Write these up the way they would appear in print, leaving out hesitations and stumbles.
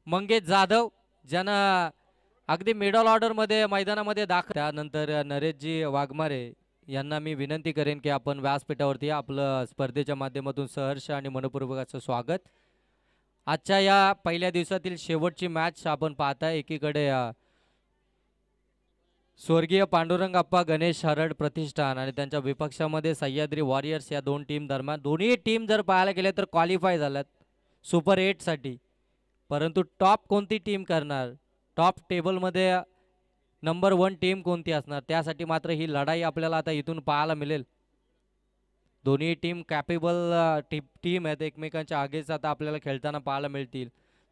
मंगेश जाधव ज्यांना अगदी मिडल ऑर्डरमध्ये मैदानामध्ये दाखल. त्यानंतर नरेशजी वाघमारे यांना मी विनंती करेन की आपण व्यासपीठावरती आपलं स्पर्धेच्या माध्यमातून सहर्ष आणि मनपूर्वक असं स्वागत. आजच्या या पहिल्या दिवसातील शेवटची मॅच आपण पाहताय. एकीकडे स्वर्गीय पांडुरंग अप्पा गणेश हरड प्रतिष्ठान आणि त्यांच्या विपक्षामध्ये सह्याद्री वॉरियर्स या दोन टीम दरम्यान. दोन्ही टीम जर पाहायला गेले तर क्वालिफाय झाल्यात सुपर 8 साठी. परंतु टॉप कोणती टीम करणार, टॉप टेबलमध्ये नंबर 1 टीम कोणती असणार, त्यासाठी मात्र ही लढाई आपल्याला आता इथून पाहायला मिळेल. दोन्ही टीम कॅपेबल टीम आहेत, एकमेकांच्या आगेच आता आपल्याला खेळताना पाहायला मिळतील.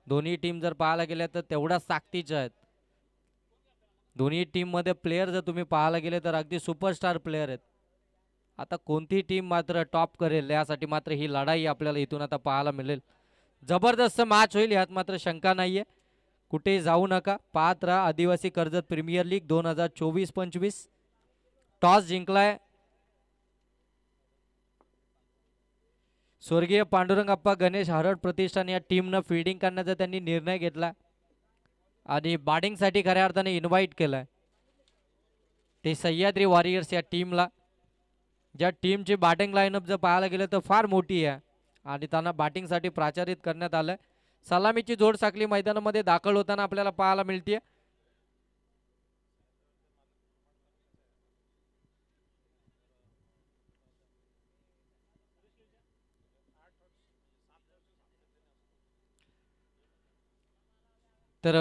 दोन्ही टीम जर पाहायला गेल्या तर तेवढ्याच ताकदीच्या आहेत. दोन्ही टीममध्ये प्लेयर जर तुम्ही पाहायला गेले तर अगदी सुपरस्टार प्लेयर आहेत. आता कोणती टीम मात्र टॉप करेल यासाठी मात्र ही लढाई आपल्याला इथून आता पाहायला मिळेल. जबरदस्त मॅच होईल यात मात्र शंका नाहीये. कुठे जाऊ नका, पाहत राहा आदिवासी कर्जत प्रीमियर लीग 2024-25. टॉस जिंकलाय स्वर्गीय पांडुरंग अप्पा गणेश हरड प्रतिष्ठान या टीमनं फिल्डिंग करण्याचा त्यांनी निर्णय घेतला आणि बॅटिंगसाठी खऱ्या अर्थाने इन्व्हाइट केलाय ते सह्याद्री वॉरियर्स या टीमला. ज्या टीमची बॅटिंग लाईनअप जर पाहायला गेलं तर फार मोठी आहे आणि त्यांना बॅटिंगसाठी प्राचारित करण्यात आलं. सलामीची जोड साखली मैदानामध्ये दाखल होताना आपल्याला पाहायला मिळते. तर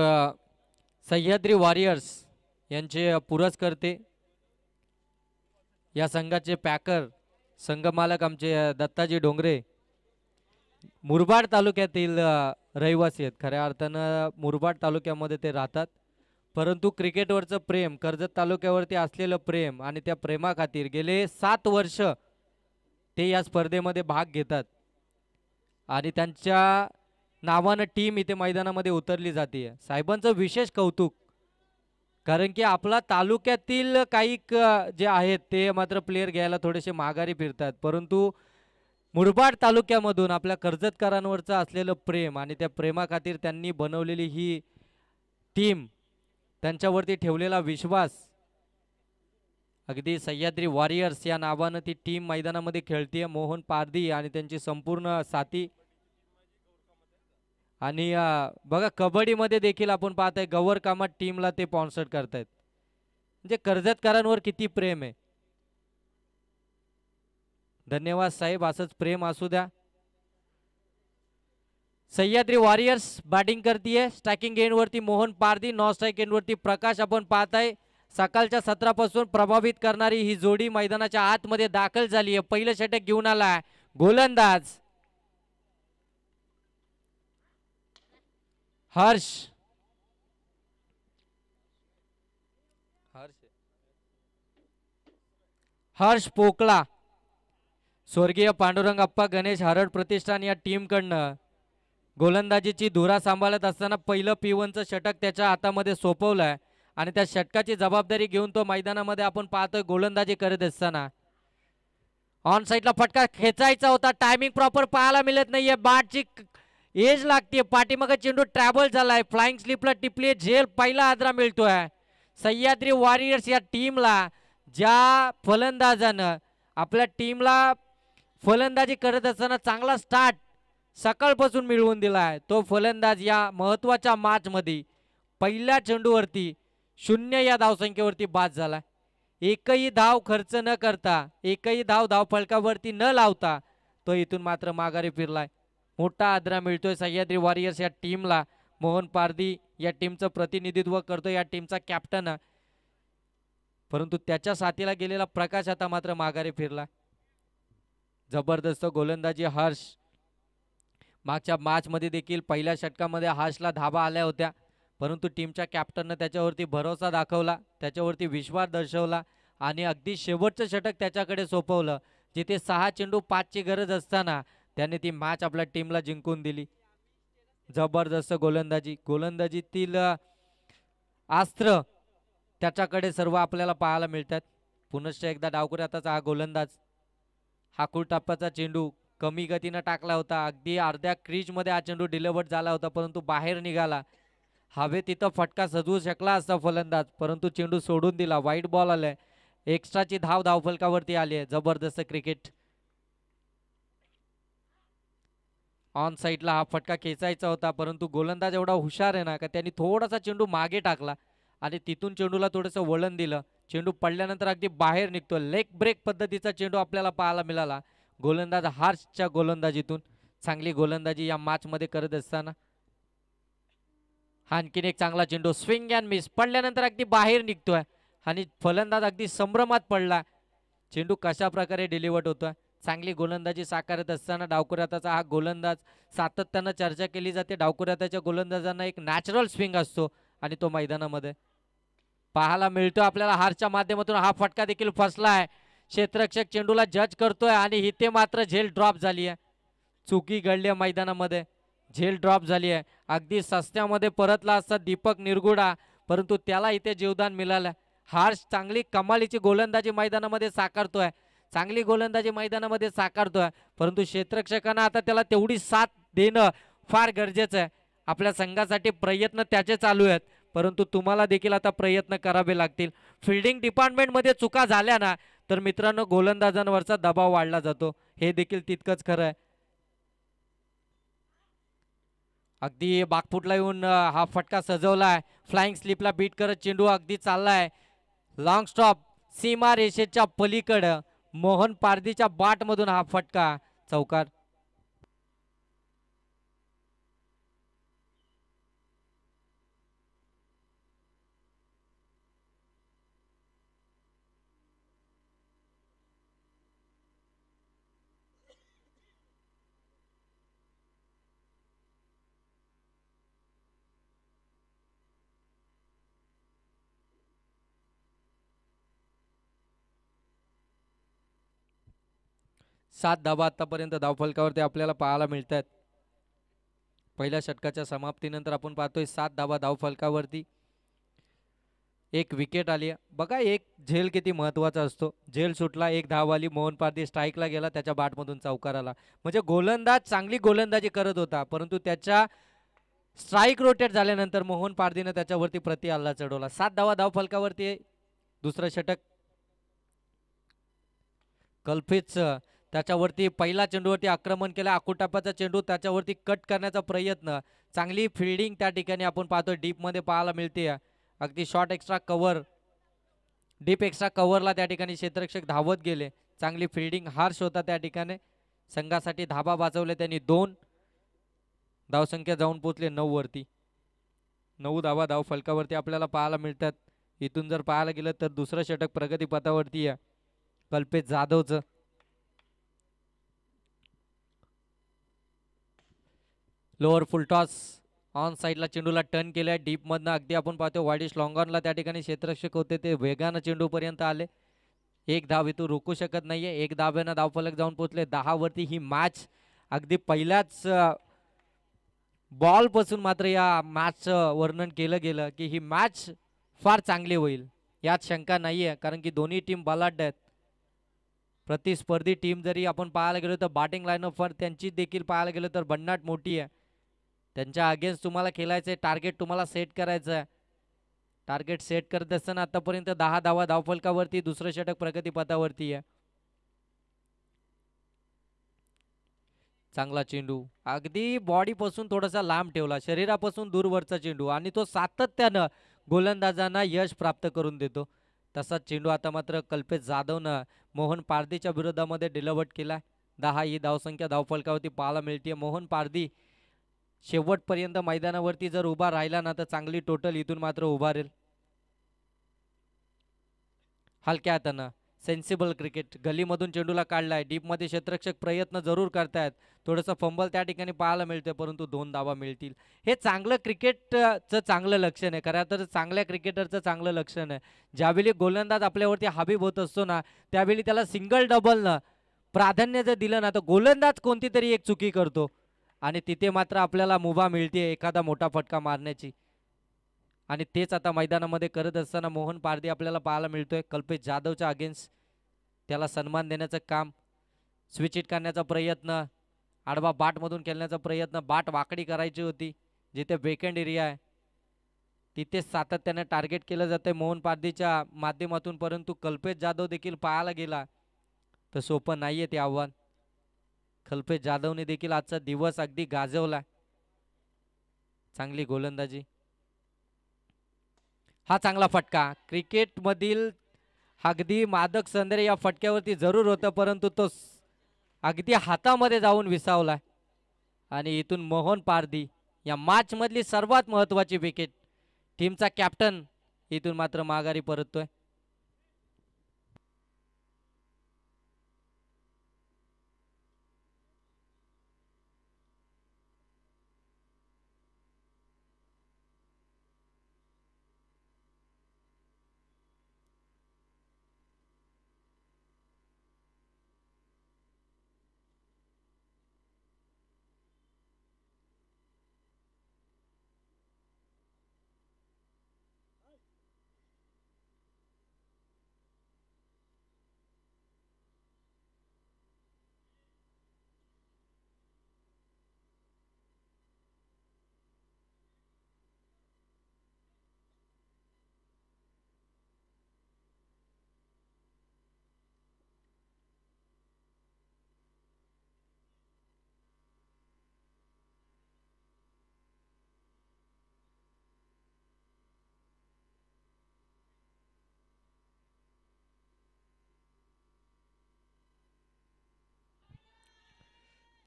सह्याद्री वॉरियर्स यांचे पुरस्कर्ते या संघाचे पॅकर संघमालक आमचे दत्ताजी डोंगरे मुरबाड तालुक्यातील रहिवासी आहेत. खऱ्या अर्थानं मुरबाड तालुक्यामध्ये ते राहतात, परंतु क्रिकेटवरचं प्रेम, कर्जत तालुक्यावरती असलेलं प्रेम आणि त्या प्रेमाखातीर गेले 7 वर्ष ते या स्पर्धेमध्ये भाग घेतात आणि त्यांच्या नावानं टीम इथे मैदानामध्ये उतरली जाते. साहेबांचं विशेष कौतुक, कारण की आपला तालुक्यातील काही जे आहेत ते मात्र प्लेयर घ्यायला थोडेसे माघारी फिरतात, परंतु मुरबाड तालुक्यामधून आपल्या कर्जतकरांवरचं असलेलं प्रेम आणि त्या प्रेमाखातीर त्यांनी बनवलेली ही टीम, त्यांच्यावरती ठेवलेला विश्वास, अगदी सह्याद्री वॉरियर्स या नावानं ती टीम मैदानामध्ये खेळते. मोहन पारधी आणि त्यांची संपूर्ण साथी. आणि बघा कबड्डीमध्ये देखील आपण पाहताय गवर कामत टीमला ते स्पॉन्सर करतायत. म्हणजे कर्जतकरांवर किती प्रेम आहे. धन्यवाद साहेब, असंच प्रेम असू द्या. सह्याद्री वॉरियर्स बॅटिंग करतीये. स्ट्रायकिंग एंड वरती मोहन पारधी, नॉन स्ट्राइक एंड वरती प्रकाश. आपण पाहताय सकाळच्या सत्रापासून प्रभावित करणारी ही जोडी मैदानाच्या आतमध्ये दाखल झाली आहे. पहिलं षटक घेऊन आला गोलंदाज हर्ष हर्ष पोकळा. स्वर्गीय पांडुरंग अप्पा गणेश हरड प्रतिष्ठान या टीमकडनं गोलंदाजीची धुरा सांभाळत असताना पहिलं P1चं षटक त्याच्या हातामध्ये सोपवलंय आणि त्या षटकाची जबाबदारी घेऊन तो मैदानामध्ये आपण पाहतोय गोलंदाजी करत असताना. ऑन साईडला फटका खेचायचा होता, टायमिंग प्रॉपर पाहायला मिळत नाहीये. बॅटची एज लागते, पाठीमागे चेंडू ट्रॅव्हल झालाय, फ्लाइंग स्लिपला टिपली, झेल पहिला आदरा मिळतोय सह्याद्री वॉरियर्स या टीमला. ज्या फलंदाजानं आपल्या टीमला फलंदाजी करत असताना चांगला स्टार्ट सकाळपासून मिळवून दिलाय, तो फलंदाज या महत्वाच्या मॅच मध्ये पहिल्या चेंडूवरती 0 या धावसंख्येवरती बाद झाला. एकही धाव खर्च न करता, एकही धाव धावफलकावरती न लावता तो इथून मात्र माघारी फिरलाय. मोठा आदरा मिळतोय सह्याद्री वॉरियर्स या टीमला. मोहन पारधी या टीमचं प्रतिनिधित्व करतो, या टीमचा कॅप्टन, परंतु त्याच्या साथीला गेलेला प्रकाश आता मात्र माघारी फिरला. जबरदस्त गोलंदाजी हर्ष. मागच्या मॅच मध्ये देखील पहिल्या षटकामध्ये हर्षला धाबा आल्या होत्या, परंतु टीमच्या कॅप्टननं त्याच्यावरती भरोसा दाखवला, त्याच्यावरती विश्वास दर्शवला आणि अगदी शेवटचं षटक त्याच्याकडे सोपवलं. जिथे 6 चेंडू 5 ची गरज असताना त्याने ती मॅच आपल्या टीमला जिंकून दिली. जबरदस्त गोलंदाजी, गोलंदाजीतील अस्त्र त्याच्याकडे सर्व आपल्याला पाहायला मिळतात. पुनश्च एकदा डावकरी आताचा हा गोलंदाज, हाकूळ टप्प्याचा चेंडू कमी गतीनं टाकला होता. अगदी अर्ध्या क्रीजमध्ये हा चेंडू डिलिव्हर्ड झाला होता, परंतु बाहेर निघाला. हवे तिथं फटका सजवू शकला असता फलंदाज, परंतु चेंडू सोडून दिला. वाईट बॉल आलाय. एक्स्ट्राची धाव धावफलकावरती आली आहे. जबरदस्त क्रिकेट. ऑन साईडला हा फटका खेचायचा होता, परंतु गोलंदाज एवढा हुशार आहे ना का त्यांनी थोडासा चेंडू मागे टाकला आणि तिथून चेंडूला थोडंसं वळण दिलं. चेंडू पडल्यानंतर अगदी बाहेर निघतो. लेग ब्रेक पद्धतीचा चेंडू आपल्याला पाहायला मिळाला गोलंदाज हार्सच्या गोलंदाजीतून. चांगली गोलंदाजी या मॅच मध्ये करत असताना. आणखीन एक चांगला चेंडू, स्विंग अँड मिस, पडल्यानंतर अगदी बाहेर निघतोय आणि फलंदाज अगदी संभ्रमात पडला. चेंडू कशा प्रकारे डिलिव्हर्ड होतोय. चांगली गोलंदाजी साकारत असताना डावखुऱ्याचा हा गोलंदाज सातत्यानं चर्चा केली जाते. डावखुऱ्याच्या गोलंदाजांना एक नॅचरल स्विंग असतो आणि तो मैदानामध्ये पाहायला मिळतो आपल्याला. हारच्या माध्यमातून हा फटका देखील फसलाय. क्षेत्ररक्षक चेंडूला जज करतोय आणि इथे मात्र झेल ड्रॉप झाली आहे. चुकी घडली आहे मैदानामध्ये, झेल ड्रॉप झाली आहे. अगदी सस्त्यामध्ये परतला असता दीपक निरगुडा, परंतु त्याला इथे जीवदान मिळालं. हार्स चांगली कमालीची गोलंदाजी मैदानामध्ये साकारतोय. चांगली गोलंदाजी मैदानामध्ये साकारतोय, परंतु क्षेत्ररक्षकांना आता त्याला तेवढी साथ देणं फार गरजेचं आहे. आपल्या संघासाठी प्रयत्न त्याचे चालू आहेत, परंतु तुम्हाला देखील आता प्रयत्न करावे लागतील. फिल्डिंग डिपार्टमेंटमध्ये चुका झाल्या ना तर मित्रांनो गोलंदाजांवरचा दबाव वाढला जातो. हे देखील तितकंच खरं आहे. अगदी बागफुटला येऊन हा फटका सजवलाय. फ्लाइंग स्लिपला बीट करत चेंडू अगदी चाललाय. लॉंग स्टॉप सीमा रेषेच्या पलीकडं मोहन पारदीच्या बाट मधून हा फटका चौकार. सात धावा आतापर्यंत धावफलकावरती आपल्याला पाहायला मिळतात. पहिल्या षटकाच्या समाप्तीनंतर आपण पाहतोय 7 धावा धावफलकावरती. एक विकेट आली. बघा एक झेल किती महत्वाचा असतो. झेल सुटला, एक धाव आली, मोहन पारदी स्ट्राईकला गेला, त्याच्या बॅटमधून चौकार आला. म्हणजे गोलंदाज चांगली गोलंदाजी करत होता, परंतु त्याच्या स्ट्राईक रोटेट झाल्यानंतर मोहन पारदीने त्याच्यावरती प्रति हल्ला चढवला. 7 धावा धावफलकावरती. दुसरं षटक कल्पित त्याच्यावरती पहिला चेंडूवरती आक्रमण केलं. आकुटापाचा चेंडू त्याच्यावरती कट करण्याचा प्रयत्न. चांगली फिल्डिंग त्या ठिकाणी आपण पाहतोय डीप मध्ये पाहायला मिळते. अगदी short extra cover, deep extra कव्हरला त्या ठिकाणी क्षेत्ररक्षक धावत गेले. चांगली फिल्डिंग हार्श होता त्या ठिकाणी. संघासाठी धाबा वाचवले त्यांनी 2. धावसंख्या जाऊन पोहोचले 9 वरती. 9 धावा धाव फलकावरती आपल्याला पाहायला मिळतात. इथून जर पाहायला गेलं तर दुसरं षटक प्रगतीपथावरती आहे कल्पेश जाधवचं. लोअर फुलटॉस ऑन साईडला चेंडूला टर्न केलाय डीप मधनं. अगदी आपण पाहतो वाडिश लॉंगॉनला त्या ठिकाणी क्षेत्ररक्षक होते, ते वेगानं चेंडू पर्यंत आले. एक धाव इथून रोखू शकत नाहीये. एक धाव्यानं धावफलक जाऊन पोहोचले 10 वरती. ही मॅच अगदी पहिल्याच बॉल पासून मात्र या मॅचचं वर्णन केलं गेलं की ही मॅच फार चांगली होईल यात शंका नाहीये, कारण की दोन्ही टीम बलाढ्य आहेत. प्रतिस्पर्धी टीम जरी आपण पाहायला गेलो तर बॅटिंग लाईनअप वर त्यांची देखील पाहायला गेलो तर भन्नाट मोठी आहे. त्यांच्या अगेन्स्ट तुम्हाला खेळायचं आहे, टार्गेट तुम्हाला सेट करायचं आहे. टार्गेट सेट करत असताना आतापर्यंत 10 धावा धावफलकावरती. दुसरं षटक प्रगतीपथावरती आहे. चांगला चेंडू अगदी बॉडी पासून थोडासा लांब ठेवला, शरीरापासून दूरवरचा चेंडू आणि तो सातत्यानं गोलंदाजांना यश प्राप्त करून देतो. तसाच चेंडू आता मात्र कल्पेश जाधवनं मोहन पारदीच्या विरोधामध्ये डिलिव्हर्ड केला. 10 ही धावसंख्या धावफलकावरती पाहायला मिळते. मोहन पारदी शेवटपर्यंत मैदानावरती जर उभा राहिला ना तर चांगली टोटल इथून मात्र उभारेल. हलक्या हातानं सेन्सिबल क्रिकेट. गलीमधून चेंडूला काढलाय. डीपमध्ये क्षेत्ररक्षक प्रयत्न जरूर करतायत. थोडंसं फंबल त्या ठिकाणी पाहायला मिळते, परंतु 2 धावा मिळतील. हे चांगलं क्रिकेटचं चांगलं लक्षण आहे. खरं तर चांगल्या क्रिकेटरचं चांगलं लक्षण आहे. ज्यावेळी गोलंदाज आपल्यावरती हाबीब होत असतो ना त्यावेळी त्याला सिंगल डबलनं प्राधान्य जर दिलं ना तर गोलंदाज कोणती तरी एक चुकी करतो आणि तिथे मात्र आपल्याला मुभा मिळते एखादा मोठा फटका मारण्याची. आणि तेच आता मैदानामध्ये करत असताना मोहन पारदी आपल्याला पाहायला मिळतोय. कल्पेश जाधवच्या अगेन्स्ट त्याला सन्मान देण्याचं काम स्विच हिट करण्याचा प्रयत्न, आडवा बाटमधून खेळण्याचा प्रयत्न, बाट वाकडी करायची होती जिथे वेकंड एरिया आहे तिथेच सातत्याने टार्गेट केलं जाते मोहन पारधीच्या माध्यमातून, परंतु कल्पेश जाधव देखील पाहायला गेला तर सोपं नाहीये ते आव्हान. कल्पेश जाधवने देखील आजचा दिवस अगदी गाजवला. चांगली गोलंदाजी, हा चांगला फटका. क्रिकेटमधील अगदी मादक सौंदर्य या फटक्यावरती जरूर होतं, परंतु तो अगदी हातामध्ये जाऊन विसावला. आणि इथून मोहन पारधी या मॅच मधली सर्वात महत्वाची विकेट, टीमचा कॅप्टन इथून मात्र माघारी परततोय.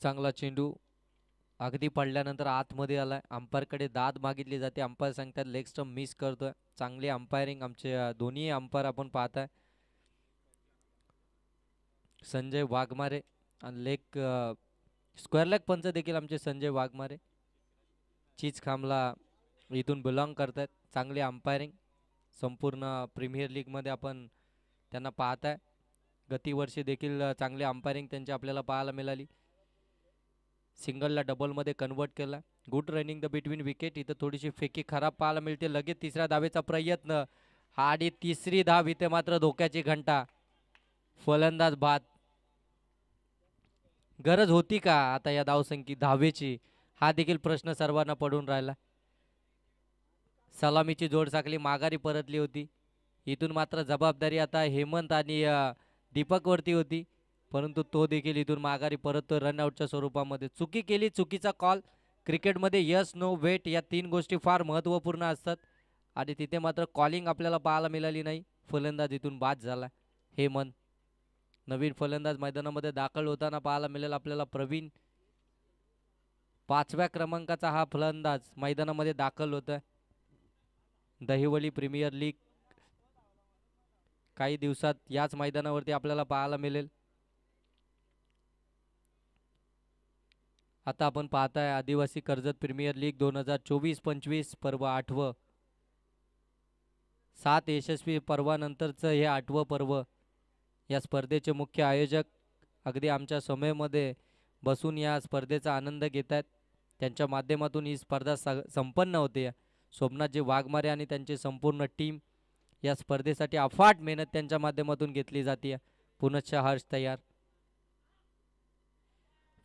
चांगला चेंडू अगदी पडल्यानंतर आतमध्ये आलाय. अंपायरकडे दाद मागितली जाते. अंपायर सांगतात लेग स्टंप मिस करतोय. चांगली अंपायरिंग आमचे दोन्ही अंपायर आपण पाहताय. संजय वाघमारे आणि लेग स्क्वेअर लेग पंच देखील आमचे संजय वाघमारे चीज खामला इथून बिलॉंग करतात. चांगली अंपायरिंग संपूर्ण प्रीमियर लीगमध्ये आपण त्यांना पाहताय. गतीवर्षी देखील चांगली अंपायरिंग त्यांची आपल्याला पाहायला मिळाली. सिंगलला डबलमध्ये कन्वर्ट केला. Good running the between wicket. इथं थोडीशी फेकी खराब पाहायला मिळते. लगेच तिसऱ्या धावेचा प्रयत्न, आणि तिसरी धाव इथे मात्र धोक्याची घंटा. फलंदाज बाद. गरज होती का आता या धावसंख्येची धावेची, हा देखील प्रश्न सर्वांना पडून राहिला. सलामीची जोड साखळी माघारी परतली होती. इथून मात्र जबाबदारी आता हेमंत आणि दीपक वरती होती, परंतु तो देखील इथून माघारी परततो रनआउटच्या स्वरूपामध्ये. चुकी केली, चुकीचा कॉल. क्रिकेटमध्ये यस नो वेट या तीन गोष्टी फार महत्त्वपूर्ण असतात, आणि तिथे मात्र कॉलिंग आपल्याला पाहायला मिळाली नाही. फलंदाज इथून बाद झाला हेमंत. नवीन फलंदाज मैदानामध्ये दाखल होताना पाहायला मिळेल आपल्याला प्रवीण. 5व्या क्रमांकाचा हा फलंदाज मैदानामध्ये दाखल होत आहे. दहिवली प्रीमियर लीग काही दिवसात याच मैदानावरती आपल्याला पाहायला मिळेल. आता आपण पाहताय आदिवासी कर्जत प्रीमियर लीग 2024-25 पर्व 8वं. 7 यशस्वी पर्वानंतरचं हे 8वं पर्व. या स्पर्धेचे मुख्य आयोजक अगदी आमच्या समयमध्ये बसून या स्पर्धेचा आनंद घेत आहेत. त्यांच्या माध्यमातून ही स्पर्धा संपन्न होते. सोमनाथजी वाघमारे आणि त्यांची संपूर्ण टीम या स्पर्धेसाठी अफाट मेहनत त्यांच्या माध्यमातून घेतली जाते. पुनश्च हर्ष तयार.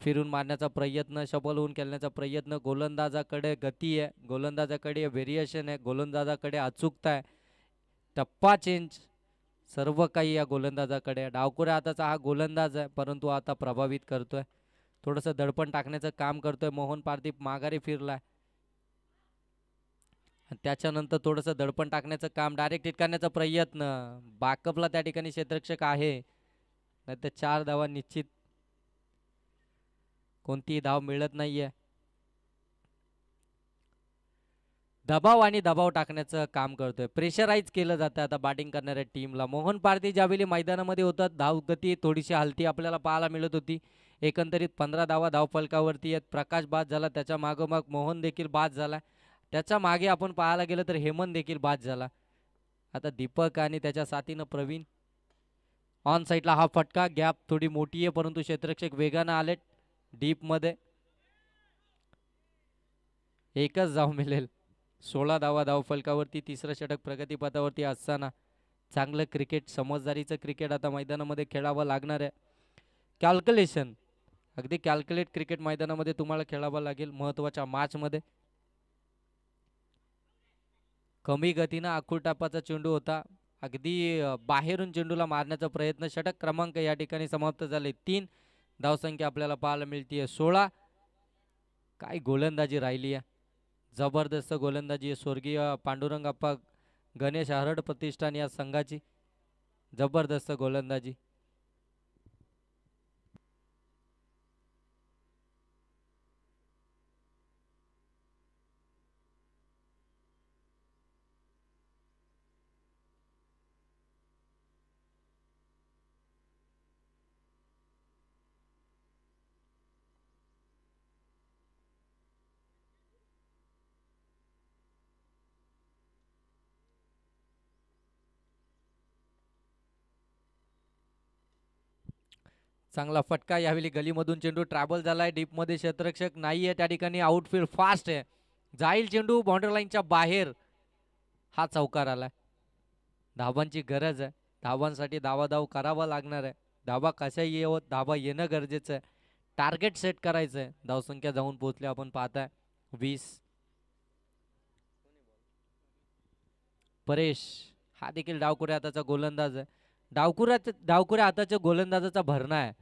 फिरून मारण्याचा प्रयत्न, शबल होऊन खेळण्याचा प्रयत्न. गोलंदाजाकडे गती आहे, गोलंदाजाकडे व्हेरिएशन आहे, गोलंदाजाकडे अचूकता आहे, टप्पा चेंज, सर्व काही या गोलंदाजाकडे. डावकुऱ्या हाताचा हा गोलंदाज आहे, परंतु आता प्रभावित करतोय. थोडंसं दडपण टाकण्याचं काम करतोय. मोहन पारदीप माघारी फिरलाय, त्याच्यानंतर थोडंसं दडपण टाकण्याचं काम, डायरेक्ट हिट करण्याचा प्रयत्न. बॅकअपला त्या ठिकाणी क्षेत्ररक्षक आहे, नाही तर 4 धावा निश्चित. कोणतीही धाव मिळत नाहीये. दबाव आणि दबाव टाकण्याचं काम करतोय. प्रेशराईज केलं जातं आता बॅटिंग करणाऱ्या टीमला. मोहन पारधी ज्यावेळी मैदानामध्ये होतात धावगती थोडीशी हलती आपल्याला पाहायला मिळत होती. एकंदरीत 15 धावा धावफलकावरती आहेत. प्रकाश बाद झाला, त्याच्या मागोमाग मोहन देखील बाद झाला, त्याच्या मागे आपण पाहायला गेलं तर हेमंत देखील बाद झाला. आता दीपक आणि त्याच्या साथीनं प्रवीण. ऑन साईडला हा फटका, गॅप थोडी मोठी आहे, परंतु क्षेत्ररक्षक वेगानं आलेत डीपमध्ये. एकच धाव मिळेल. 16 धावा धावफलकावरती. तिसरं षटक प्रगतीपथावरती असताना चांगलं क्रिकेट, समजदारीचं क्रिकेट आता मैदानामध्ये खेळावं लागणार आहे. कॅल्क्युलेशन, अगदी कॅल्क्युलेट क्रिकेट मैदानामध्ये तुम्हाला खेळावं लागेल महत्वाच्या मॅचमध्ये. कमी गतीनं आखूटापाचा चेंडू होता, अगदी बाहेरून चेंडूला मारण्याचा प्रयत्न. षटक क्रमांक या ठिकाणी समाप्त झाले. 3 धावसंख्या आपल्याला पाहायला मिळते 16. काय गोलंदाजी राहिली आहे, जबरदस्त गोलंदाजी आहे स्वर्गीय पांडुरंग अप्पा गणेश हरड प्रतिष्ठान या संघाची. जबरदस्त गोलंदाजी. चांगला फटका, यावेळी गलीमधून चेंडू ट्रॅव्हल झालाय डीपमध्ये, क्षेत्ररक्षक नाही आहे त्या ठिकाणी. आउटफील्ड फास्ट आहे, जाईल चेंडू बाउंड्री लाईनच्या बाहेर. हा चौकार आलाय. धावांची गरज आहे, धावांसाठी धावाधाव करावा लागणार आहे. धावा कशाही येवो, धावा येणं गरजेचं आहे. टार्गेट सेट करायचं आहे. धावसंख्या जाऊन पोहोचली आपण पाहताय 20. परेश हा देखील डावकुऱ्या हाताचा गोलंदाज आहे. डावकुऱ्या हाताच्या गोलंदाजाचा भरणा आहे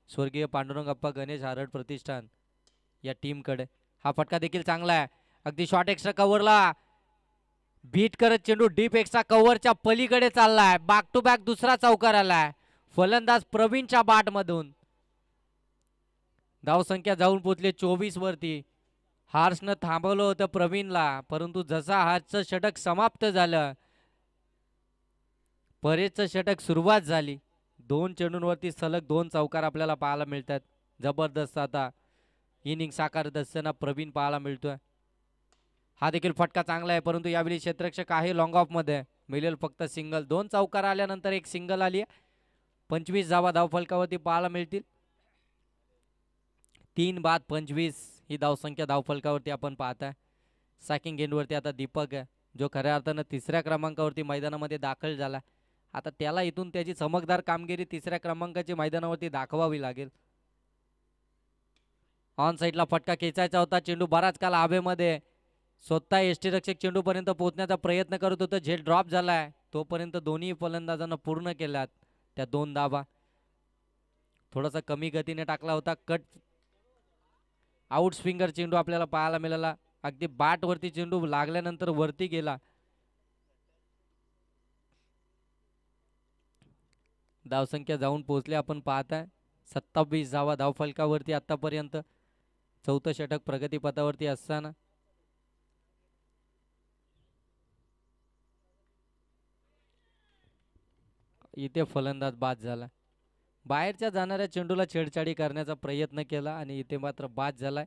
स्वर्गीय पांडुरंग अप्पा गणेश हरड प्रतिष्ठान या टीमकडे. हा फटका देखील चांगला आहे, अगदी शॉर्ट एक्स्ट्रा कव्हरला बीट करत चेंडू डीप एक्स्ट्रा कव्हरच्या पलीकडे चाललाय. बॅक टू बॅक दुसरा चौकार आलाय फलंदाज प्रवीणच्या बाट मधून. धावसंख्या जाऊन पोचले 24 वरती. हार्सनं थांबवलं होतं प्रवीणला, परंतु जसा हार्सचं षटक समाप्त झालं, परेशचं षटक सुरुवात झाली. 2 चेंडूंवरती सलग 2 चौकार आपल्याला पाहायला मिळतात. जबरदस्त आता इनिंग साकारत असताना प्रवीण पाहायला मिळतोय. हा देखील फटका चांगला आहे, परंतु यावेळी क्षेत्ररक्षक आहे लॉंग ऑफ मध्ये, मिळेल फक्त सिंगल. 2 चौकार आल्यानंतर एक सिंगल आली आहे. 25 धावा धावफलकावरती पाहायला मिळतील. 3 बाद 25 ही धावसंख्या धावफलकावरती आपण पाहताय. सॅकिंग एंडवरती आता दीपक आहे, जो खऱ्या अर्थानं 3ऱ्या क्रमांकावरती मैदानामध्ये दाखल झाला. आता त्याला इथून त्याची चमकदार कामगिरी 3ऱ्या क्रमांकाची मैदानावरती दाखवावी लागेल. ऑन साईडला फटका खेचायचा होता, चेंडू बराच काल हवेमध्ये. स्वतः यष्टीरक्षक चेंडू पर्यंत पोहोचण्याचा प्रयत्न करत होतं, झेल ड्रॉप झालाय. तोपर्यंत दोन्ही फलंदाजांना पूर्ण केल्यात त्या 2 धावा. थोडासा कमी गतीने टाकला होता, कट आउट स्विंगर चेंडू आपल्याला पाहायला मिळाला. अगदी बाट वरती चेंडू लागल्यानंतर वरती गेला. धावसंख्या जाऊन पोहोचले आपण पाहताय 27 धावा धावफलकावरती आतापर्यंत. 4थं षटक प्रगतीपथावरती असताना इथे फलंदाज बाद झाला. बाहेरच्या जाणाऱ्या चेंडूला छेडछाडी करण्याचा प्रयत्न केला आणि इथे मात्र बाद झालाय.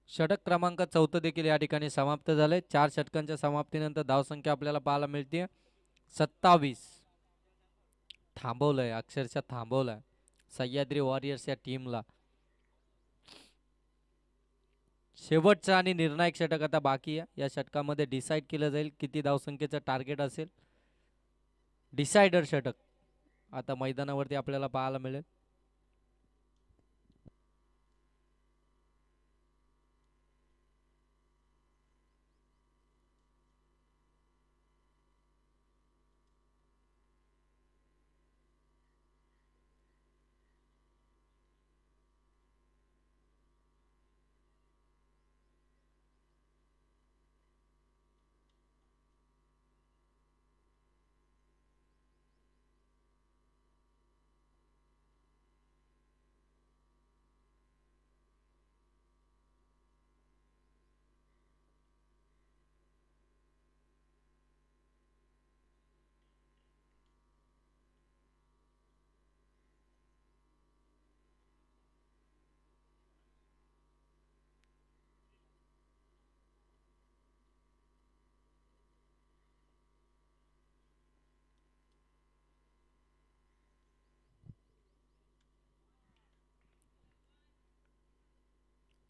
षटक क्रमांक 4 देखील या ठिकाणी समाप्त झाले. 4 षटकांच्या समाप्तीनंतर धावसंख्या आपल्याला पाहायला मिळते 27. थांबवलंय, अक्षरशः थांबवलंय सह्याद्री वॉरियर्स या टीमला. शेवटचा आणि निर्णायक षटक आता बाकी आहे. या षटकामध्ये डिसाईड केलं जाईल किती धावसंख्येचं टार्गेट असेल. डिसायडर षटक आता मैदानावरती आपल्याला पाहायला मिळेल.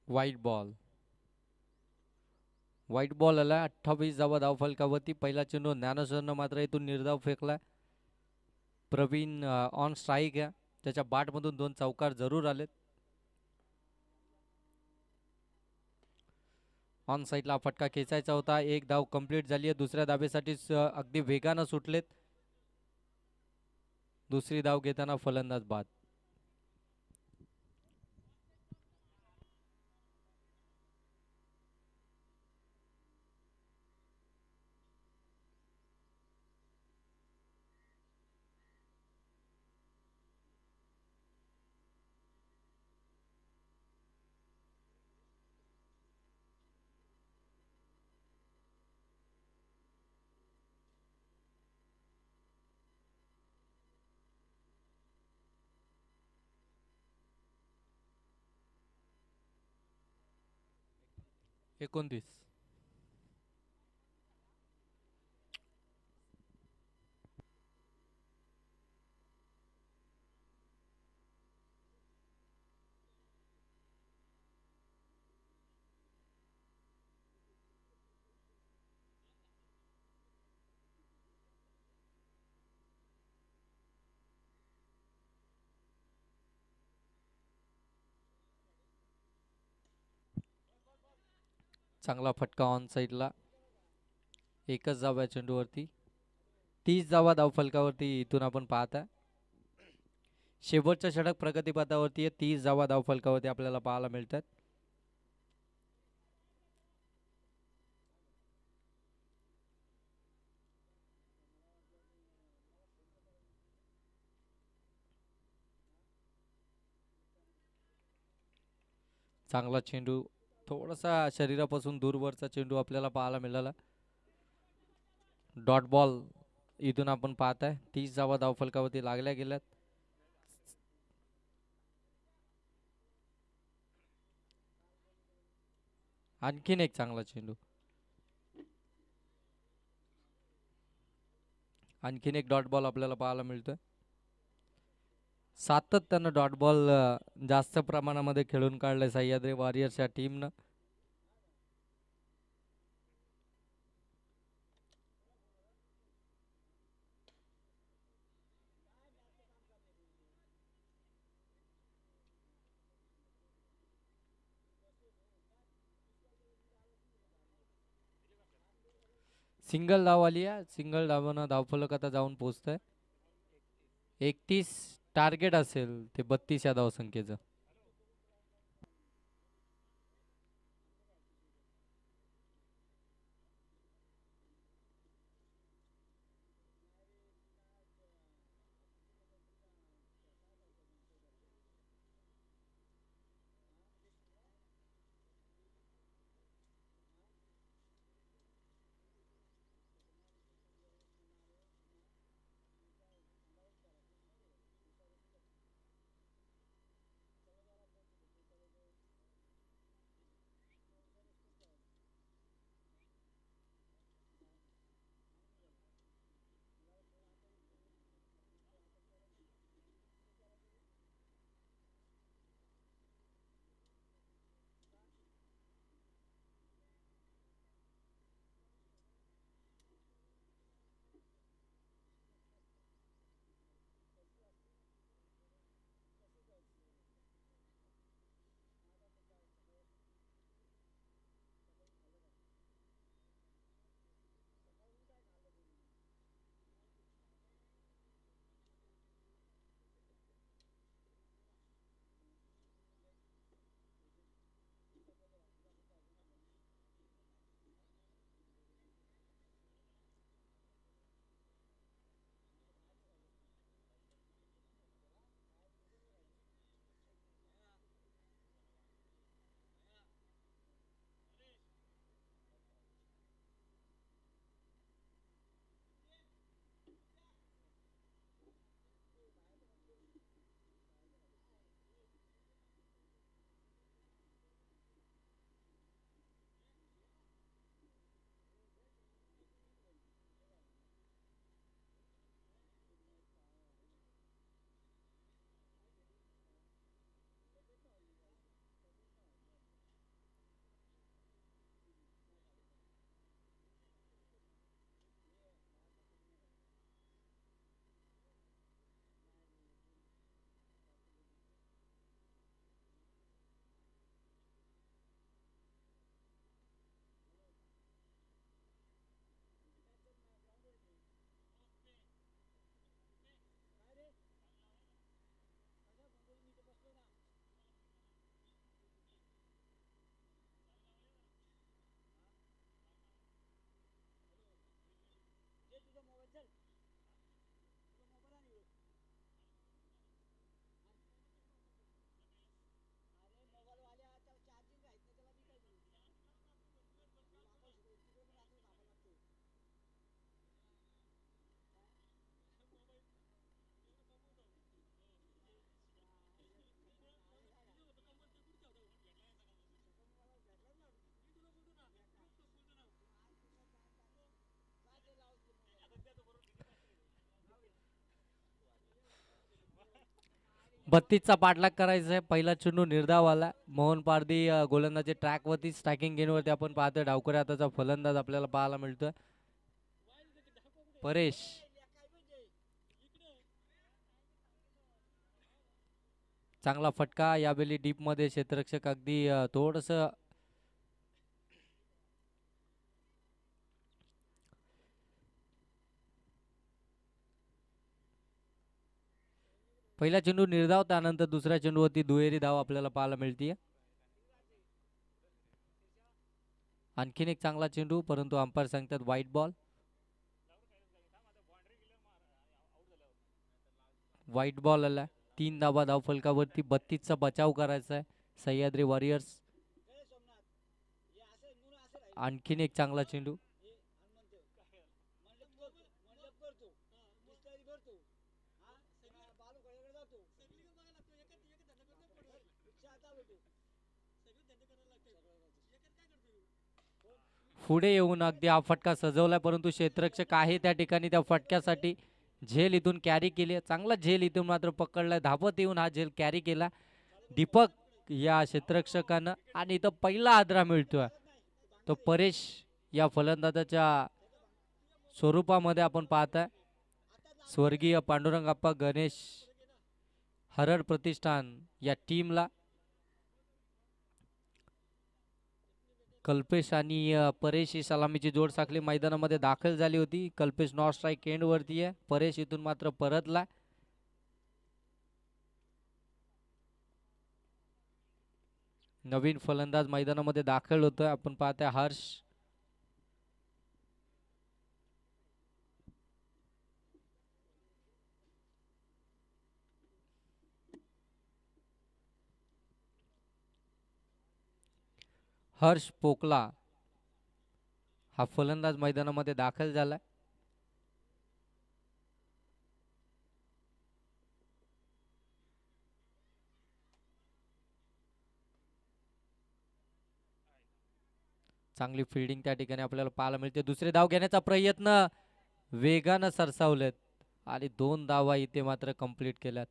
व्हाईट बॉल आला. 28 धावा धावफलकावरती. पहिला चेंडू ज्ञानेश्वरनं मात्र इथून निर्धाव फेकला. प्रवीण ऑन स्ट्राईक आहे. त्याच्या बाटमधून 2 चौकार जरूर आलेत. ऑन साईडला फटका खेचायचा होता. एक धाव कंप्लीट झाली आहे. दुसऱ्या धावेसाठी अगदी वेगानं सुटलेत. दुसरी धाव घेताना फलंदाज बाद. एकोणतीस. चांगला फटका ऑन साईडला. एकच धाव आहे चेंडूवरती. 30 धावा धावफलकावरती इथून आपण पाहता. शेवटच्या षटक प्रगतीपथावरती आहे. 30 धावा धावफलकावरती आपल्याला पाहायला मिळतात. चांगला चेंडू. थोडासा शरीरापासून दूरवरचा चेंडू आपल्याला पाहायला मिळाला. डॉट बॉल इथून आपण पाहताय. 30 धावा धावफलकावरती लागल्या गेल्यात. आणखीन एक चांगला चेंडू. आणखीन एक डॉट बॉल आपल्याला पाहायला मिळतोय. सातत्यानं डॉट बॉल जास्त प्रमाणामध्ये खेळून काढले सह्याद्री वॉरियर्स या टीमनं. सिंगल धाव आली आहे. सिंगल धावानं धावफलक आता जाऊन पोहोचतंय. 31 टार्गेट असेल ते 32 या धावसंख्येचं. 32चा पाठलाग करायचा आहे. पहिला चेंडू निर्धाव आला. मोहन पारधी गोलंदाजी ट्रॅकवरती स्ट्रायकिंग गेनवरती आपण पाहतोय. डावकरी हाताचा फलंदाज आपल्याला पाहायला मिळतोय परेश. चांगला फटका यावेळी डीप मध्ये क्षेत्ररक्षक अगदी थोडस पहिला चेंडू निर्धाव, त्यानंतर दुसऱ्या चेंडूवरती दुहेरी धाव आपल्याला पाहायला मिळते. आणखीन एक चांगला चेंडू, परंतु अंपायर सांगतात व्हाईट बॉल. व्हाईट बॉल आला. 3 धावा धाव फलकावरती. 32चा बचाव करायचा आहे सह्याद्री वॉरियर्स. आणखीन एक चांगला चेंडू. पुढे येऊन अगदी हा फटका सजवलाय, परंतु क्षेत्ररक्षक आहे त्या ठिकाणी त्या फटक्यासाठी झेल इथून कॅरी केली. चांगला झेल इथून मात्र पकडलाय. धावत येऊन हा झेल कॅरी केला दीपक या क्षेत्ररक्षकानं. आणि इथं पहिला आदरा मिळतोय तो परेश या फलंदाजाच्या स्वरूपामध्ये आपण पाहताय. स्वर्गीय पांडुरंगाप्पा गणेश हरड प्रतिष्ठान या टीमला. कल्पेश आणि परेश ही सलामीची जोड साखळी मैदानामध्ये दाखल झाली होती. कल्पेश नॉट स्ट्राईक एंड वरती आहे. परेश इथून मात्र परतला. नवीन फलंदाज मैदानामध्ये दाखल होतोय. आपण पाहतोय हर्ष. हर्ष पोकला हा फलंदाज मैदानामध्ये दाखल झालाय. चांगली फिल्डिंग त्या ठिकाणी आपल्याला पाहायला मिळते. दुसरे धाव घेण्याचा प्रयत्न वेगानं सरसावलेत आणि 2 धावा इथे मात्र कंप्लीट केल्यात.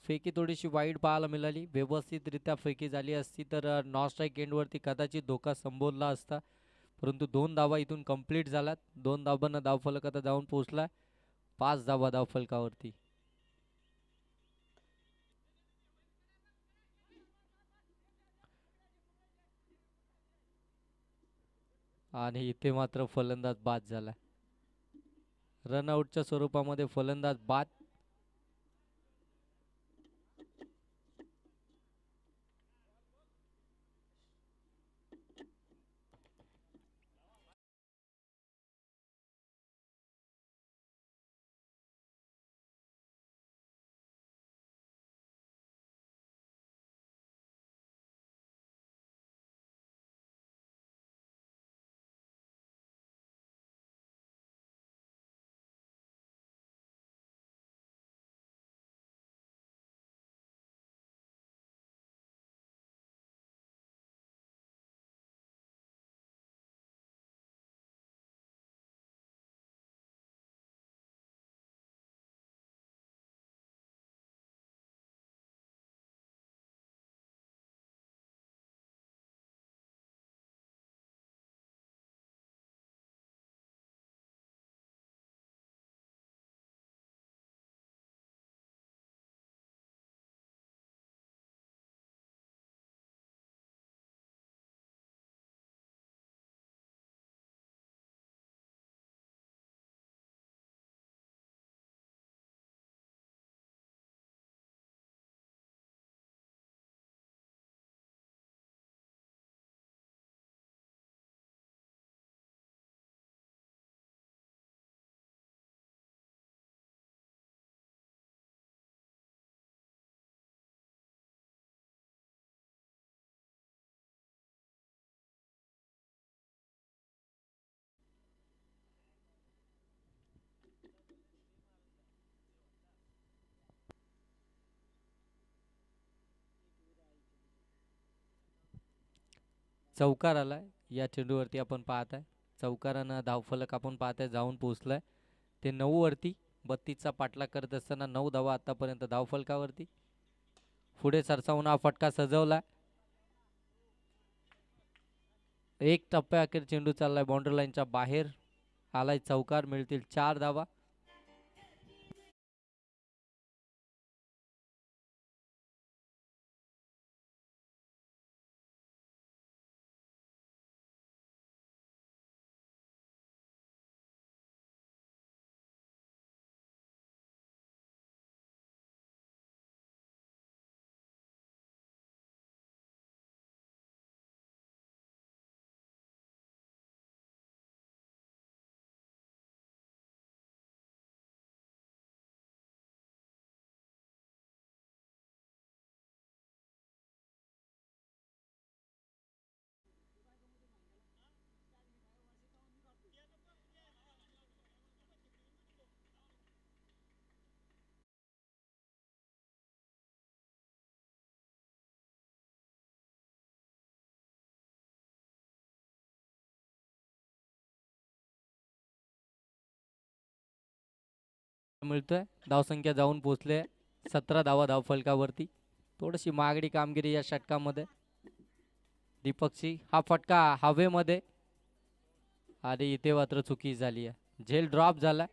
फेकी थोडीशी वाईट पाहायला मिळाली. व्यवस्थितरित्या फेकी झाली असती तर नॉन स्ट्राईक एंडवरती कदाचित धोका संबोधला असता, परंतु 2 धावा इथून कंप्लीट झाल्यात. 2 धावांना धावफलक आता जाऊन पोहोचलाय. 5 धावा धावफलकावरती. आणि इथे मात्र फलंदाज बाद झाला. रनआउटच्या स्वरूपामध्ये फलंदाज बाद. चौकार आलाय या चेंडूवरती आपण पाहताय. चौकारानं धावफलक आपण पाहताय जाऊन पोहोचलाय ते 9 वरती. 32चा पाठलाग करत असताना 9 धावा आतापर्यंत धावफलकावरती. पुढे सरसावून हा फटका सजवला. एक टप्प्या अखेर चेंडू चाललाय बाउंड्री लाईनच्या बाहेर. आलाय चौकार. मिळतील 4 धावा. मिळतोय. धावसंख्या जाऊन पोहोचले 17 धावा धावफलकावरती. थोडीशी मागडी कामगिरी या षटकामध्ये दीपकची. हा फटका हवेमध्ये आणि इथे मात्र चुकी झाली आहे. झेल ड्रॉप झाला.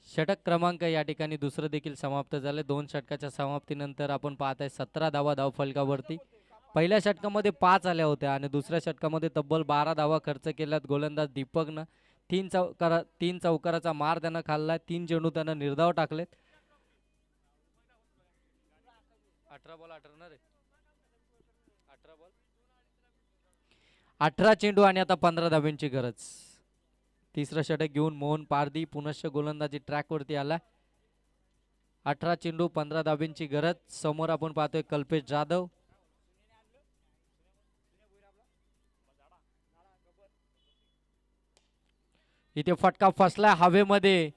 षटक क्रमांक या ठिकाणी दुसरं देखील समाप्त झाले. 2 षटकाच्या समाप्तीनंतर आपण पाहताय 17 धावा धावफलकावरती. पहिल्या षटकामध्ये 5 आल्या होत्या आणि दुसऱ्या षटकामध्ये तब्बल 12 धावा खर्च केल्यात गोलंदाज दीपकनं. 3 चौकाराचा मार त्यानं खाल्लाय. 3 चेंडू त्यानं निर्धाव टाकलेत. 18 बॉल 18 ना रे. 18 बॉल 18 चेंडू आणि आता 15 धाब्यांची गरज. तिसरं षटक घेऊन मोहन पारधी पुनश्च गोलंदाजी ट्रॅकवरती आला. 18 चेंडू 15 धाब्यांची गरज. समोर आपण पाहतोय कल्पेश जाधव. इथे फटका फसला हवेमध्ये.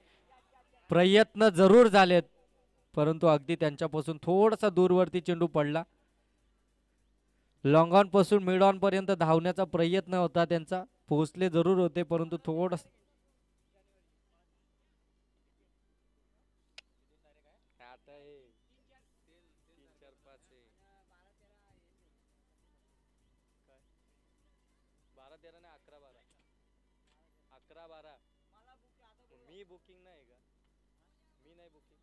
प्रयत्न जरूर झालेत परंतु अगदी त्यांच्यापासून थोडासा दूरवरती चेंडू पडला. लॉंग ऑन पासून मिड ऑन पर्यंत धावण्याचा प्रयत्न होता त्यांचा. पोहोचले जरूर होते परंतु थोडस मी बुकिंग नाही का. मी नाही बुकिंग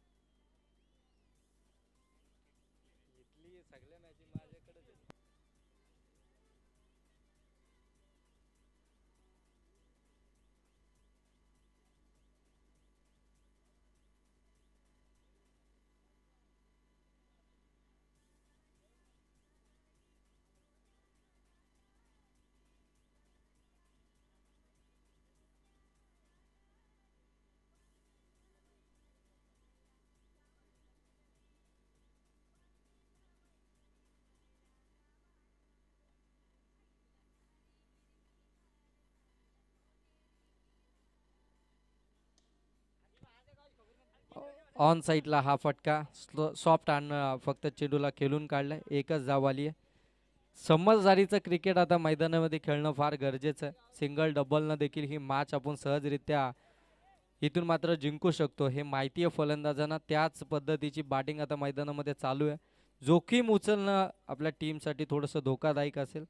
इथली सगळ्या मॅची माझ्याकडेच आहे. ऑन साईडला हा फटका सॉफ्ट आणि फक्त चेंडूला खेळून काढलाय. एकच धाव आली आहे. समजदारीचं क्रिकेट आता मैदानामध्ये खेळणं फार गरजेचं आहे. सिंगल डबलनं देखील ही मॅच आपण सहजरित्या इथून मात्र जिंकू शकतो हे माहिती आहे फलंदाजांना. त्याच पद्धतीची बॅटिंग आता मैदानामध्ये चालू आहे. जोखीम उचलणं आपल्या टीमसाठी थोडंसं धोकादायक असेल.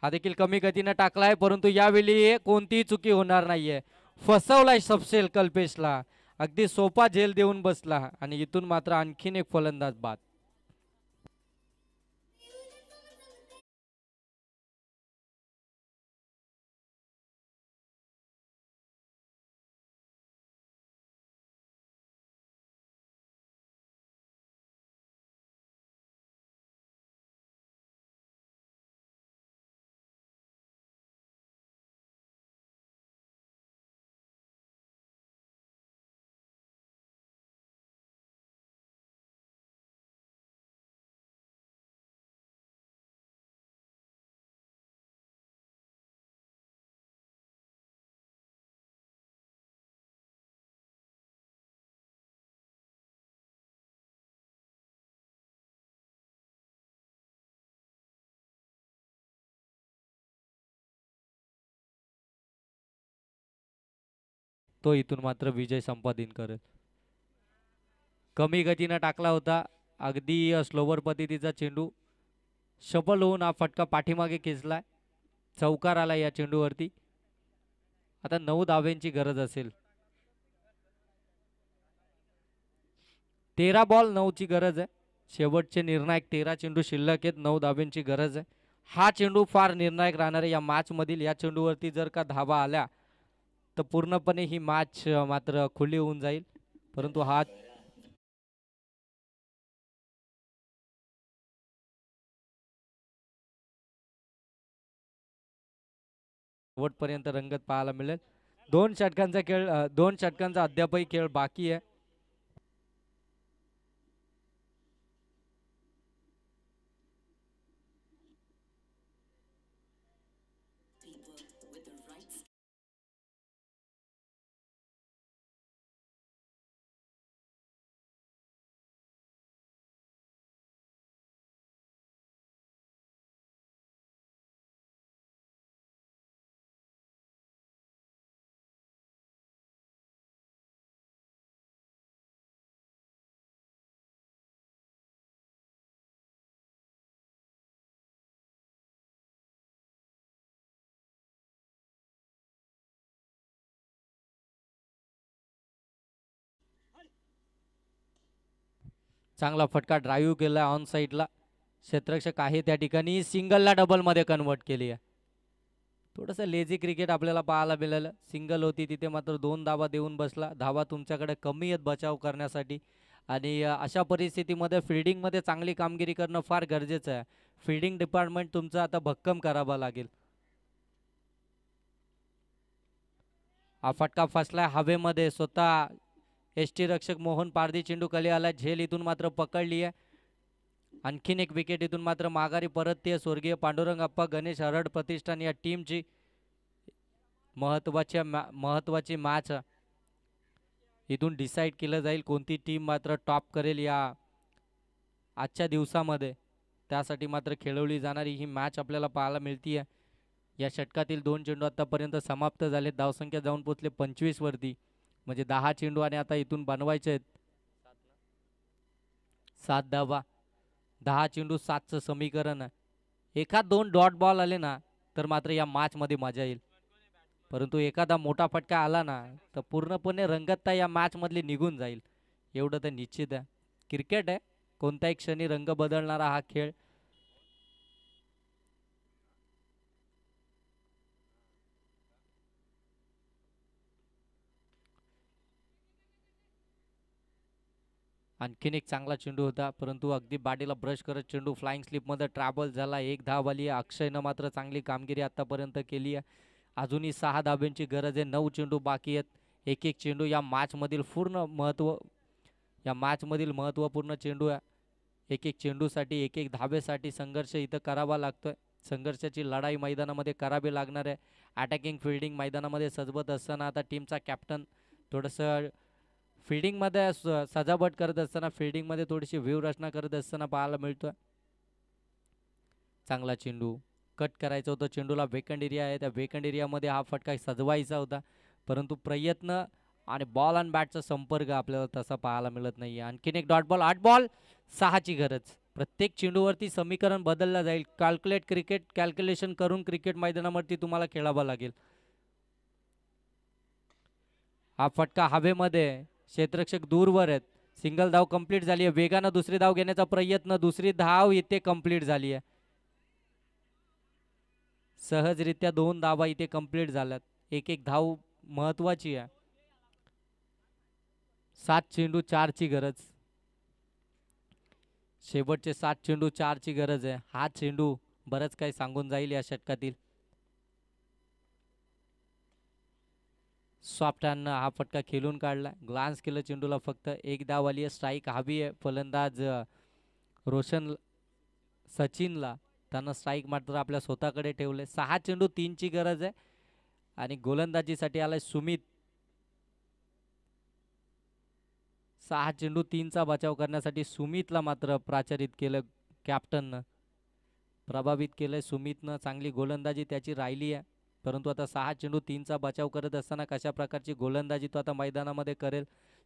हा देखील कमी गतीनं टाकलाय परंतु यावेळी कोणतीही चुकी होणार नाहीये. फसवलाय सपसेल कल्पेशला. अगदी सोपा झेल देऊन बसला आणि इथून मात्र आणखीन एक फलंदाज बाद. तो इथून मात्र विजय संपादन करेल. कमी गतीनं टाकला होता, अगदी स्लोवर पद्धतीचा चेंडू शफल होऊन हा फटका पाठीमागे खेचलाय. चौकार आला या चेंडूवरती. आता 9 धाव्यांची गरज असेल. 13 बॉल 9 ची गरज आहे. शेवटचे निर्णायक 13 चेंडू शिल्लक आहेत. 9 धाव्यांची गरज आहे. हा चेंडू फार निर्णायक राहणार आहे या मॅच मधील. या चेंडूवरती जर का धावा आल्या तर पूर्णपणे ही मॅच मात्र खुली होऊन जाईल. परंतु हा शेवटपर्यंत रंगत पाहायला मिळेल. 2 षटकांचा खेळ, 2 षटकांचा अद्यापही खेळ बाकी आहे. चांगला फटका ड्राईव्ह केला ऑन साईडला. क्षेत्ररक्षक आहे त्या ठिकाणी. सिंगलला डबलमध्ये कन्वर्ट केली आहे. थोडंसं लेझी क्रिकेट आपल्याला पाहायला मिळालं. सिंगल होती तिथे मात्र 2 धावा देऊन बसला. धावा तुमच्याकडे कमी आहेत बचाव करण्यासाठी आणि अशा परिस्थितीमध्ये फिल्डिंगमध्ये चांगली कामगिरी करणं फार गरजेचं आहे. फिल्डिंग डिपार्टमेंट तुमचं आता भक्कम करावं लागेल. हा फटका फसलाय हवेमध्ये. स्वतः एसटी रक्षक मोहन पारधी चेंडू खाली आला. झेल इथून मात्र पकडली आहे. आणखीन एक विकेट इथून मात्र माघारी परतते स्वर्गीय पांडुरंग अप्पा गणेश हरड प्रतिष्ठान या टीमची. महत्वाची मॅच इथून डिसाईड केलं जाईल कोणती टीम मात्र टॉप करेल या आजच्या दिवसामध्ये. त्यासाठी मात्र खेळवली जाणारी ही मॅच आपल्याला पाहायला मिळते. या षटकातील 2 चेंडू आतापर्यंत समाप्त झाले. धावसंख्या जाऊन पोचले 25 वरती. म्हणजे 10 चेंडू आणि आता इथून बनवायचे आहेत 7 धावा. 10 चेंडू 7चं समीकरण आहे. एखाद 2 डॉट बॉल आले ना तर मात्र या मॅच मध्ये मजा येईल. परंतु एखादा मोठा फटका आला ना तर पूर्णपणे रंगतता या मॅच मधली निघून जाईल. एवढं तर निश्चित आहे. क्रिकेट आहे, कोणत्याही क्षणी रंग बदलणारा हा खेळ. आणखीन एक चांगला चेंडू होता परंतु अगदी बाडीला ब्रश करत चेंडू फ्लाइंग स्लिपमध्ये ट्रॅव्हल झाला. 1 धाव आली आहे. अक्षयनं मात्र चांगली कामगिरी आतापर्यंत केली आहे. अजूनही 6 धाब्यांची गरज आहे. 9 चेंडू बाकी आहेत. एक एक चेंडू या मॅचमधील महत्त्वपूर्ण चेंडू आहे. एक एक चेंडूसाठी एक एक धाबेसाठी संघर्ष इथं करावा लागतोय. संघर्षाची लढाई मैदानामध्ये करावी लागणार आहे. अटॅकिंग फिल्डिंग मैदानामध्ये सजवत असताना आता टीमचा कॅप्टन थोडंसं फिल्डिंगमध्ये सजावट करत असताना फिल्डिंगमध्ये थोडीशी व्यूहरचना करत असताना पाहायला मिळतोय. चांगला चेंडू कट करायचं होतं. चेंडूला वेकंड एरिया आहे, त्या वेकंड एरियामध्ये हा फटका सजवायचा होता परंतु प्रयत्न आणि बॉल आणि बॅटचा संपर्क आपल्याला तसा पाहायला मिळत नाही. आणखीन एक डॉट बॉल. 8 बॉल 6ची गरज. प्रत्येक चेंडूवरती समीकरण बदललं जाईल. कॅल्क्युलेशन करून क्रिकेट मैदानावरती तुम्हाला खेळावं लागेल. हा फटका हवेमध्ये. क्षेत्ररक्षक दूरवर आहेत. सिंगल धाव कंप्लीट झाली आहे. वेगानं दुसरी धाव घेण्याचा प्रयत्न. दुसरी धाव इथे कंप्लीट झाली आहे. सहजरित्या 2 धावा इथे कंप्लीट झाल्यात. एक एक धाव महत्वाची आहे. 7 चेंडू 4ची गरज. शेवटचे 7 चेंडू 4ची गरज आहे. हा चेंडू बरंच काही सांगून जाईल या षटकातील. सॉफ्ट हॅन्डनं हा फटका खेळून काढला. ग्लान्स केलं चेंडूला. फक्त 1 धाव आली आहे. स्ट्राईक हवी आहे. फलंदाज सचिनला त्यानं स्ट्राईक मात्र आपल्या स्वतःकडे ठेवले. 6 चेंडू 3ची गरज आहे आणि गोलंदाजीसाठी आलाय सुमित. 6 चेंडू 3चा बचाव करण्यासाठी सुमितला मात्र प्राचारित केलं कॅप्टननं. प्रभावित केलंय सुमितनं. चांगली गोलंदाजी त्याची राहिली आहे परंतु आता 6 चेंडू 3चा बचाव करत असताना कशा प्रकारची गोलंदाजी तो आता मैदानामध्ये करेल.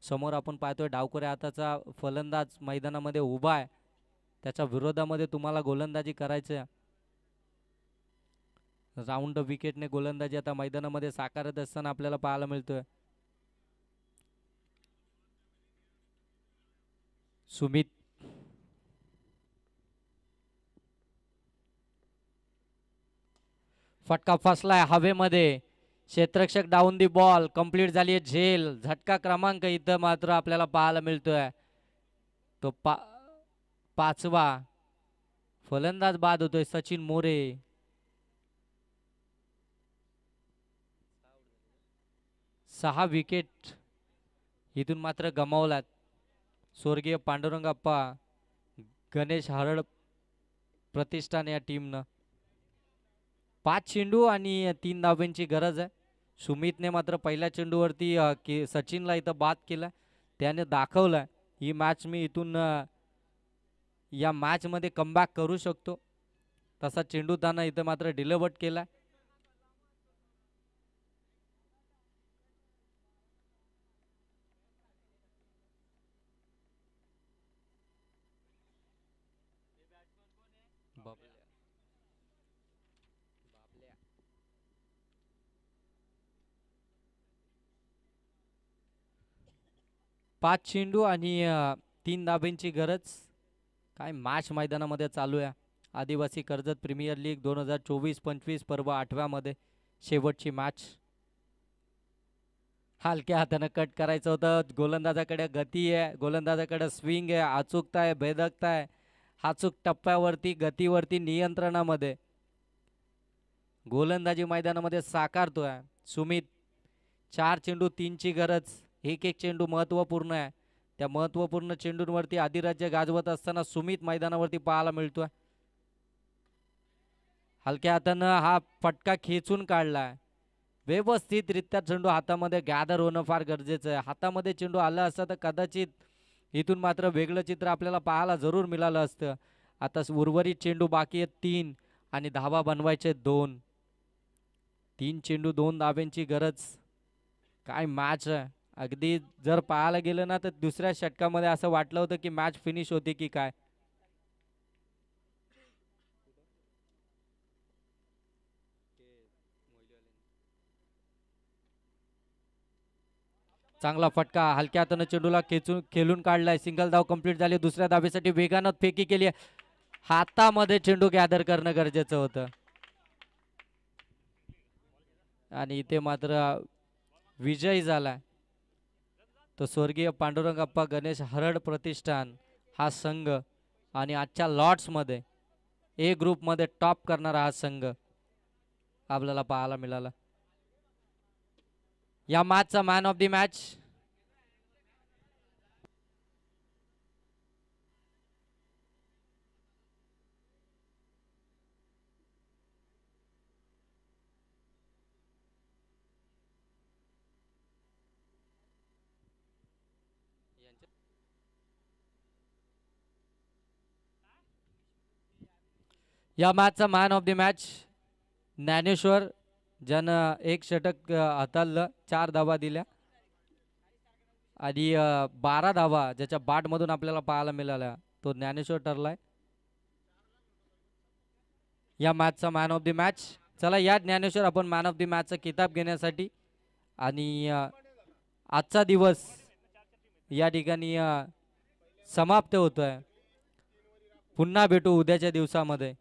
समोर आपण पाहतोय डावखुऱ्या हाताचा फलंदाज मैदानामध्ये उभा आहे. त्याच्या विरोधामध्ये तुम्हाला गोलंदाजी करायचं. राऊंड विकेटने गोलंदाजी आता मैदानामध्ये साकारत असताना आपल्याला पाहायला मिळतोय. सुमित फटका फसलाय हवेमध्ये. क्षेत्ररक्षक डाऊन दी बॉल. कंप्लीट झाली आहे झेल. झटका क्रमांक इथं मात्र आपल्याला पाहायला मिळतोय तो पाचवा. फलंदाज बाद होतोय सचिन मोरे. सहा विकेट इथून मात्र गमावलात स्वर्गीय पांडुरंग अप्पा गणेश हरड प्रतिष्ठान या टीमनं. 5 चेंडू आणि 3 धावांची गरज आहे. सुमितने मात्र पहिल्या चेंडूवरती सचिनला इथं बाद केला. त्याने दाखवलं ही मॅच मी इथून या मॅचमध्ये कमबॅक करू शकतो. तसा चेंडू त्यानं इथं मात्र डिलिव्हर्ड केला. पाच चेंडू आणि 3 धाब्यांची गरज. काय मॅच मैदानामध्ये चालू आहे. आदिवासी कर्जत प्रीमियर लीग 2024-25 पर्व 8व्यामध्ये शेवटची मॅच. हलक्या हाताने कट करायचं होतं. गोलंदाजाकडे गती आहे, गोलंदाजाकडे स्विंग आहे, अचूकता आहे, भेदकता आहे. अचूक टप्प्यावरती गतीवरती नियंत्रणामध्ये गोलंदाजी मैदानामध्ये साकारतोय सुमित. 4 चेंडू 3ची गरज. एक चेंडू महत्त्वपूर्ण आहे. त्या महत्त्वपूर्ण चेंडूंवरती अधिराज्य गाजवत असताना सुमित मैदानावरती पाहायला मिळतोय. हलक्या हातानं हा फटका खेचून काढलाय. व्यवस्थितरित्या चेंडू हातामध्ये गॅदर होणं फार गरजेचं आहे. हातामध्ये चेंडू आला असता तर कदाचित इथून मात्र वेगळं चित्र आपल्याला पाहायला जरूर मिळालं असतं. आता उर्वरित चेंडू बाकी आहेत 3 आणि धावा बनवायचे 2. 3 चेंडू 2 धाब्यांची गरज. काय मॅच आहे. अगदी जर पाहायला गेलं ना तर दुसऱ्या षटकामध्ये असं वाटलं होतं की मॅच फिनिश होते की काय. चांगला फटका. हलक्या हातानं चेंडूला खेळून काढलाय. सिंगल धाव कंप्लीट झाली. दुसऱ्या धावेसाठी वेगानं फेकी केली. हातामध्ये चेंडू गॅदर करणं गरजेचं होतं आणि इथे मात्र विजयी झालाय तो स्वर्गीय पांडुरंग अप्पा गणेश हरड प्रतिष्ठान हा संघ. आणि आजच्या लॉट्समध्ये ए ग्रुपमध्ये टॉप करणारा हा संघ आपल्याला पाहायला मिळाला. या मॅचचा मॅन ऑफ द मॅच या मॅचचा man of the match Dnyaneshwar ज्यानं 1 षटक हाताळलं, 4 धावा दिल्या आणि 12 धावा ज्याच्या बॅटमधून आपल्याला पाहायला मिळाल्या तो ज्ञानेश्वर ठरलाय या मॅचचा मॅन ऑफ द मॅच. चला या ज्ञानेश्वर आपण मॅन ऑफ द मॅचचा किताब घेण्यासाठी आणि आजचा दिवस या ठिकाणी समाप्त होतोय. पुन्हा भेटू उद्याच्या दिवसामध्ये.